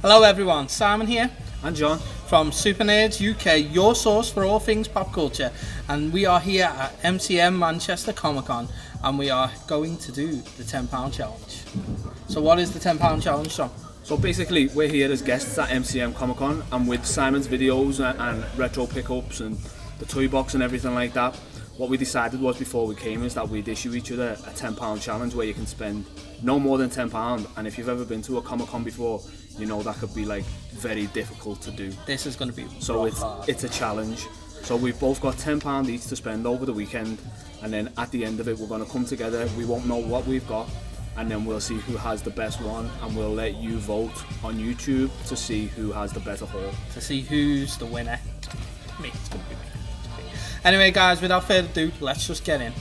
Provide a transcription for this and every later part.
Hello everyone, Simon here and John from SuperNerds UK, your source for all things pop culture, and we are here at MCM Manchester Comic Con and we are going to do the £10 challenge. So what is the £10 challenge, John? So basically we're here as guests at MCM Comic Con, and with Simon's videos and retro pickups and the toy box and everything like that, what we decided was before we came is that we'd issue each other a £10 challenge where you can spend no more than £10, and if you've ever been to a Comic Con before, you know that could be like very difficult to do. This is going to be so it's a challenge. So we've both got £10 each to spend over the weekend, and then at the end of it we're going to come together. We won't know what we've got, and then we'll see who has the best one, and we'll let you vote on YouTube to see who has the better haul. To see who's the winner. Me, it's going to be me. Anyway guys, without further ado, let's just get in.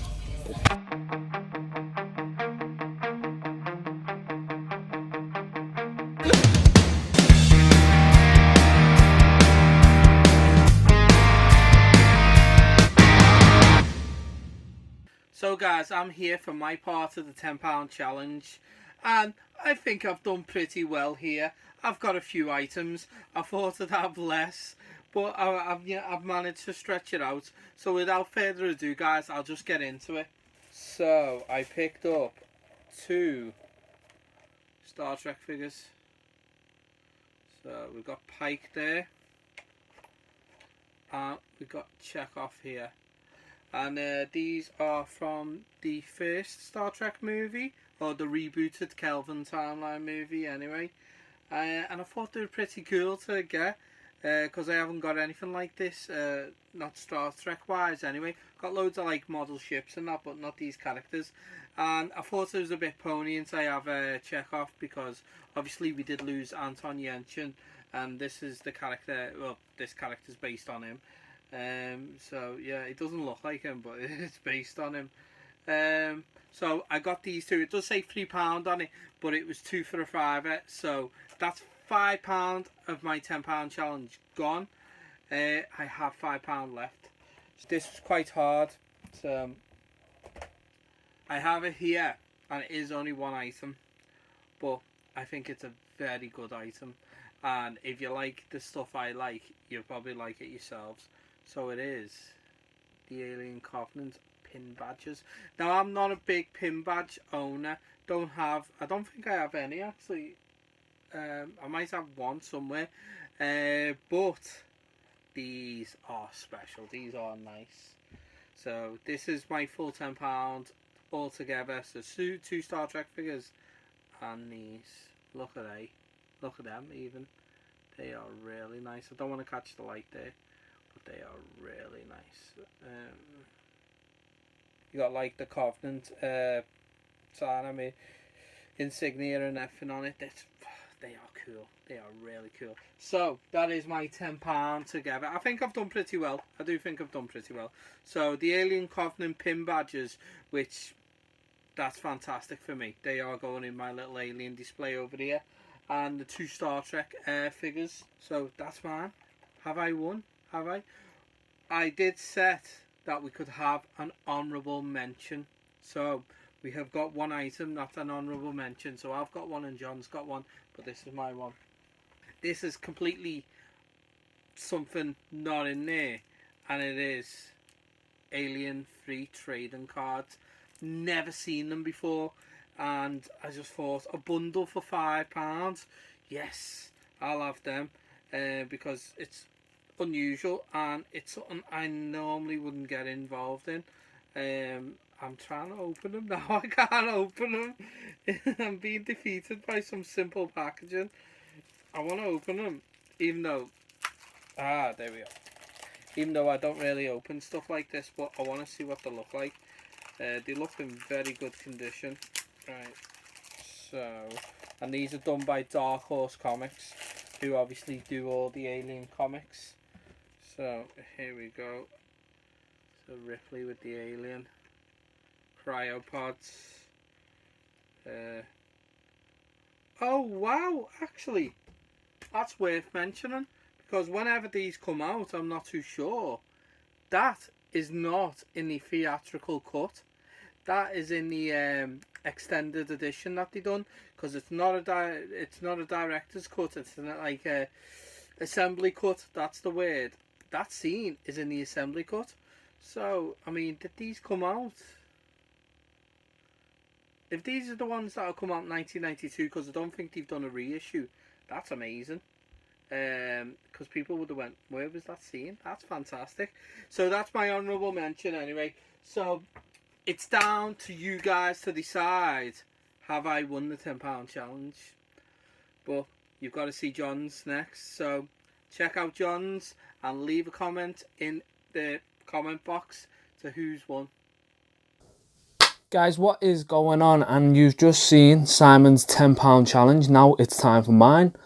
So guys, I'm here for my part of the £10 challenge, and I think I've done pretty well here. I've got a few items. I thought I'd have less, but I've managed to stretch it out. So without further ado guys, I'll just get into it. So I picked up 2 Star Trek figures. So we've got Pike there, and we've got Chekhov here. And these are from the first Star Trek movie, or the rebooted Kelvin timeline movie anyway. And I thought they were pretty cool to get, because I haven't got anything like this, not Star Trek wise anyway. Got loads of like model ships and that, but not these characters. And I thought it was a bit pony to have Chekhov, because obviously we did lose Anton Yelchin, and this is the character, well, this character's based on him. So yeah, it doesn't look like him, but it's based on him. So I got these 2. It does say £3 on it, but it was 2 for a £5. So that's £5 of my £10 challenge gone. I have £5 left. This was quite hard. So I have it here, and it is only one item, but I think it's a very good item. And if you like the stuff I like, you'll probably like it yourselves. So it is the Alien Covenant pin badges. Now I'm not a big pin badge owner. I don't think I have any actually. I might have one somewhere. But these are special. These are nice. So this is my full £10 altogether. So 2 Star Trek figures and these. Look at them even. They are really nice. I don't want to catch the light there, but they are really nice. You got like the Covenant sign, insignia and everything on it. They are cool. They are really cool. So that is my £10 together. I think I've done pretty well. I do think I've done pretty well. So the Alien Covenant pin badges, which that's fantastic for me. They are going in my little alien display over here. And the 2 Star Trek figures. So that's mine. Have I won? Have I? I did set that we could have an honourable mention. So we have got one item, not an honourable mention. So I've got one and John's got one, but this is my one. This is completely something not in there, and it is Alien free trading cards. Never seen them before, and I just thought a bundle for £5. Yes, I'll have them, because it's unusual and it's something I normally wouldn't get involved in. I'm trying to open them now. I can't open them. I'm being defeated by some simple packaging. I want to open them, even though there we are. Even though I don't really open stuff like this, but I want to see what they look like. They look in very good condition. Right, so, and these are done by Dark Horse Comics, who obviously do all the Alien comics. So here we go. So Ripley with the Alien, cryopods. Oh wow, actually that's worth mentioning, because whenever these come out, I'm not too sure, that is not in the theatrical cut. that is in the extended edition that they done, because it's not a director's cut. It's like a assembly cut. That's the word. That scene is in the assembly cut. So I mean, did these come out? If these are the ones that will come out in 1992, because I don't think they've done a reissue, that's amazing. Because people would have went, where was that scene? That's fantastic. So that's my honourable mention anyway. So it's down to you guys to decide, have I won the £10 challenge? But you've got to see John's next. So check out John's and leave a comment in the comment box to who's won. Guys, what is going on? And you've just seen Simon's £10 challenge. Now it's time for mine.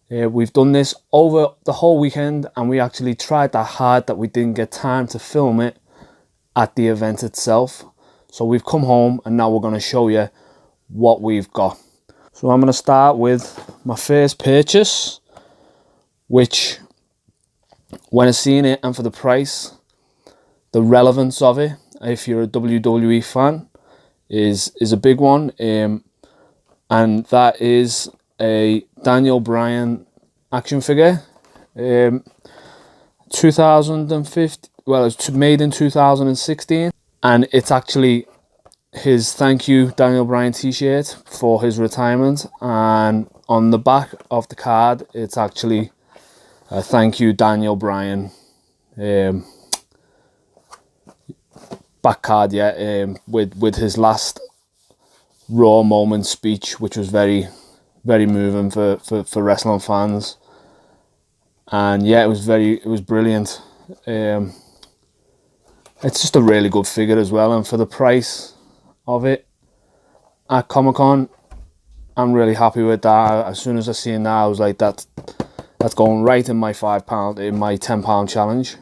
We've done this over the whole weekend, and we actually tried that hard that we didn't get time to film it at the event itself. So we've come home and now we're going to show you what we've got. So I'm going to start with my first purchase, which when I seen it and for the price, the relevance of it, if you're a WWE fan, is a big one. And that is a Daniel Bryan action figure. 2015, well, it was made in 2016, and it's actually his thank you Daniel Bryan t-shirt for his retirement, and on the back of the card it's actually a thank you Daniel Bryan back card, with his last Raw moment speech, which was very moving for wrestling fans. And yeah, it was brilliant. It's just a really good figure as well, and for the price of it at Comic Con, I'm really happy with that. As soon as I seen that, I was like, that's going right in my £5, in my £10 challenge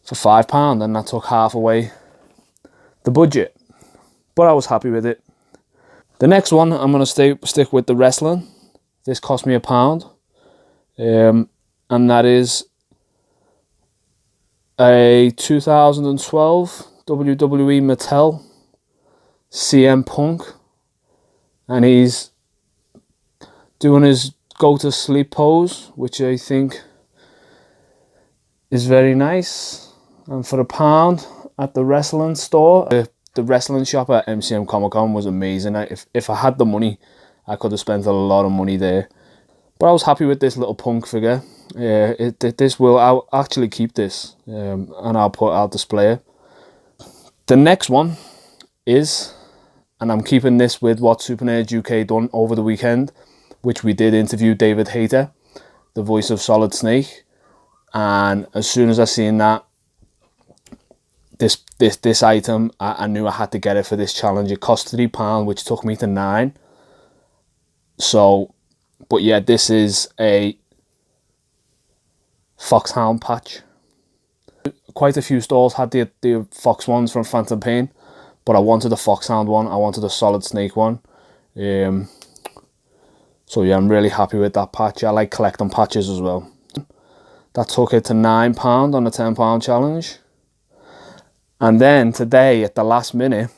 for £5, and that took half away the budget, but I was happy with it. The next one, I'm going to stick with the wrestling. This cost me £1, and that is a 2012 WWE Mattel CM Punk, and he's doing his go to sleep pose, which I think is very nice. And for £1 at the wrestling store, the wrestling shop at MCM Comic Con was amazing. If I had the money, I could have spent a lot of money there. But I was happy with this little Punk figure. I'll actually keep this, and I'll display it. The next one is, and I'm keeping this with what SuperNerds UK done over the weekend, which we did interview David Hayter, the voice of Solid Snake. And as soon as I seen that, this item, I knew I had to get it for this challenge. It cost £3, which took me to £9. So, but yeah, this is a Foxhound patch. Quite a few stores had the Fox ones from Phantom Pain, but I wanted a Foxhound one. I wanted a Solid Snake one. So yeah, I'm really happy with that patch. I like collecting patches as well. That took it to £9 on the £10 challenge. And then today, at the last minute,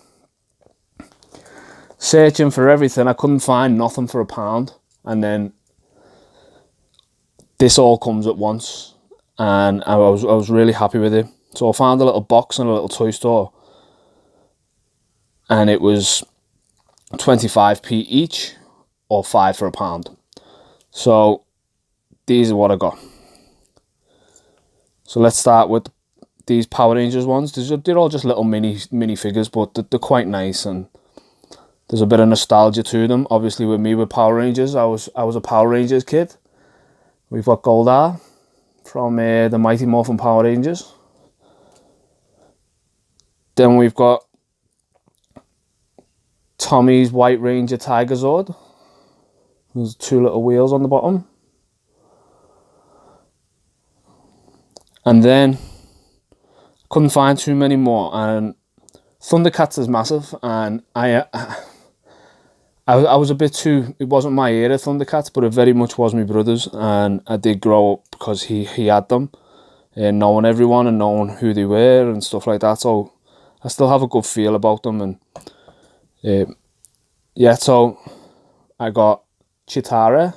searching for everything, I couldn't find nothing for £1. And then this all comes at once, and I was really happy with it. So I found a little box in a little toy store, and it was 25p each, or 5 for £1. So these are what I got. So let's start with these Power Rangers ones. They're all just little mini figures, but they're quite nice, and there's a bit of nostalgia to them. Obviously, with me with Power Rangers, I was a Power Rangers kid. We've got Goldar from the Mighty Morphin Power Rangers. Then we've got Tommy's White Ranger Tiger Zord. There's 2 little wheels on the bottom. And then couldn't find too many more, and Thundercats is massive, and I was a bit too, it wasn't my era, Thundercats, but it very much was my brother's, and I did grow up because he had them, knowing everyone and knowing who they were and stuff like that. So I still have a good feel about them. And yeah, so I got Chitara,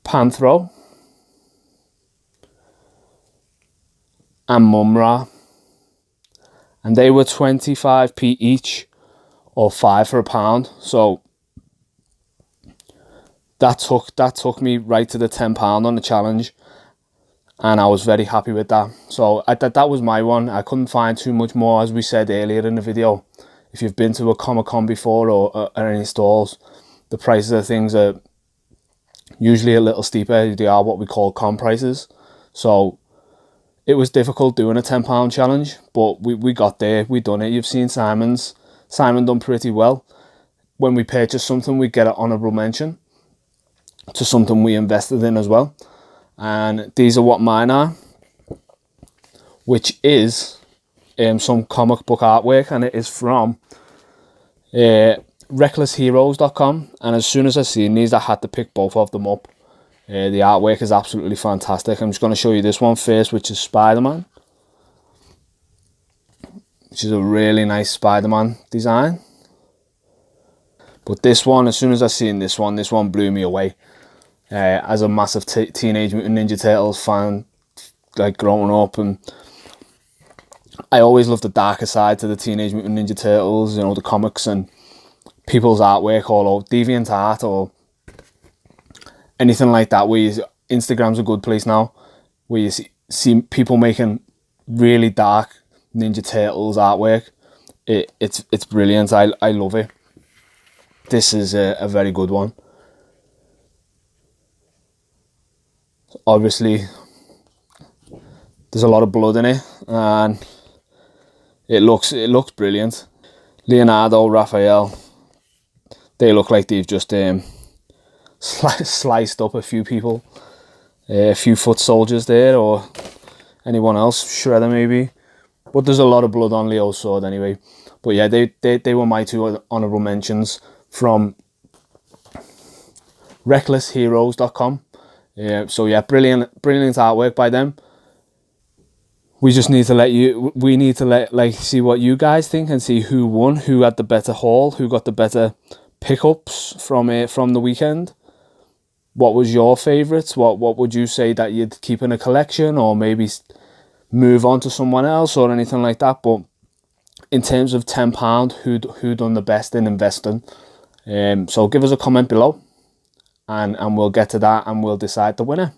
Panthro, and Mumra, and they were 25p each, or 5 for £1. So that took me right to the £10 on the challenge, and I was very happy with that. So that was my one. I couldn't find too much more, as we said earlier in the video. If you've been to a Comic Con before, or any stalls, the prices of things are usually a little steeper. They are what we call con prices. So it was difficult doing a £10 challenge, but we got there. We done it. You've seen Simon done pretty well. When we purchase something, we get an honourable mention to something we invested in as well. And these are what mine are, which is some comic book artwork, and it is from recklessheroes.com. And as soon as I seen these, I had to pick both of them up. The artwork is absolutely fantastic. I'm just going to show you this one first, which is Spider-Man, which is a really nice Spider-Man design. But this one, as soon as I seen this one blew me away. As a massive Teenage Mutant Ninja Turtles fan, like growing up, and I always loved the darker side to the Teenage Mutant Ninja Turtles, you know, the comics and people's artwork all over, DeviantArt or anything like that. Instagram's a good place now, where you see people making really dark Ninja Turtles artwork. It's brilliant. I love it. This is a very good one. Obviously, there's a lot of blood in it, and it looks brilliant. Leonardo, Raphael, they look like they've just sliced up a few people, a few foot soldiers there, or anyone else, Shredder maybe. But there's a lot of blood on Leo's sword anyway. But yeah, they were my two honourable mentions from recklessheroes.com. So yeah, brilliant artwork by them. We just need to see what you guys think, and see who won, who had the better haul, who got the better pickups from the weekend. What was your favourites? What would you say that you'd keep in a collection, or maybe move on to someone else, or anything like that? But in terms of £10, who done the best in investing? So give us a comment below, and we'll get to that, and we'll decide the winner.